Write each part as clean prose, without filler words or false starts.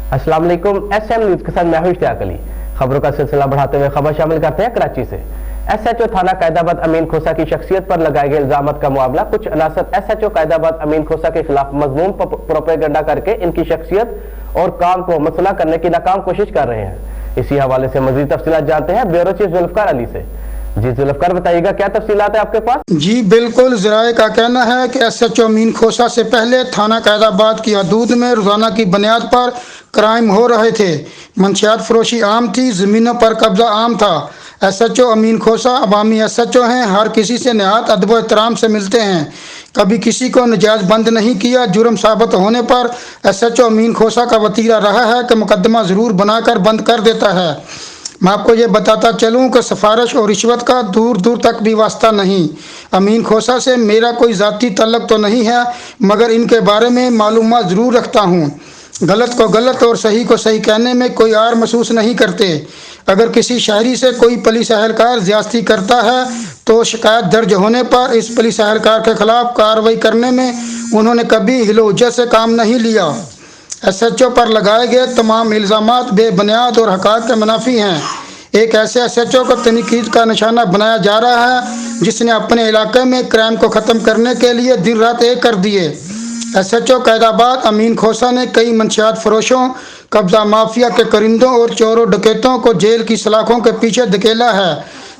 अस्सलाम वालेकुम। SM news के साथ मैं हूं इश्तियाक अली। खबरों का सिलसिला बढ़ाते हुए खबर शामिल करते हैं कराची से। SHO थाना कैदाबाद अमीन खोसा की शख्सियत पर लगाए गए इल्जामात का मुआवला। कुछ अनासर SHO कैदाबाद अमीन खोसा के खिलाफ मजमूम प्रोपेगेंडा करके इनकी शख्सियत और काम को मसला करने की नाकाम कोशिश कर रहे हैं। इसी हवाले से मजीद तफसीलात जानते हैं ब्यूरो चीफ जुल्फकार अली से। जी जुल्फकार, बताइएगा क्या तफसीलात है आपके पास? जी बिल्कुल, ज़राए का कहना है कि SHO अमीन खोसा से पहले थाना कैदाबाद की हदूद में रोज़ाना की बुनियाद पर क्राइम हो रहे थे। मंशियात फरोशी आम थी, ज़मीनों पर कब्जा आम था। SHO अमीन खोसा अवामी SHO हैं, हर किसी से नहायत अदब एहतराम से मिलते हैं, कभी किसी को नजायज़ बंद नहीं किया। जुर्म साबित होने पर SHO अमीन खोसा का वतीरा रहा है कि मुकदमा ज़रूर बनाकर बंद कर देता है। मैं आपको ये बताता चलूँ कि सिफारिश और रिश्वत का दूर दूर तक भी वास्ता नहीं। अमीन खोसा से मेरा कोई ज़ाती तल्लुक़ तो नहीं है, मगर इनके बारे में मालूमात ज़रूर रखता हूँ। गलत को गलत और सही को सही कहने में कोई आर महसूस नहीं करते। अगर किसी शहरी से कोई पुलिस एहलकार ज़्यादती करता है तो शिकायत दर्ज होने पर इस पुलिस एहलकार के खिलाफ कार्रवाई करने में उन्होंने कभी हिलो-हुज्जत से काम नहीं लिया। SHO पर लगाए गए तमाम इल्ज़ामात बेबुनियाद और हक़ाइक़ के मुनाफी हैं। एक ऐसे SHO को तनकीद का निशाना बनाया जा रहा है जिसने अपने इलाके में क्राइम को ख़त्म करने के लिए दिन रात एक कर दिए। SHO कैदाबाद अमीन खोसा ने कई मंशियात फरोशों, कब्ज़ा माफिया के करिंदों और चोरों डकैतों को जेल की सलाखों के पीछे धकेला है।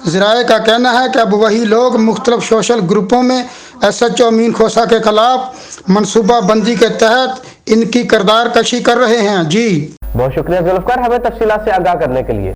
ज़राए का कहना है कि अब वही लोग मुख्तलिफ सोशल ग्रुपों में SHO अमीन खोसा के खिलाफ मनसूबा बंदी के तहत इनकी किरदार कशी कर रहे हैं। जी बहुत शुक्रिया जुल्फकार, हमें तफसीलात से आगाह करने के लिए।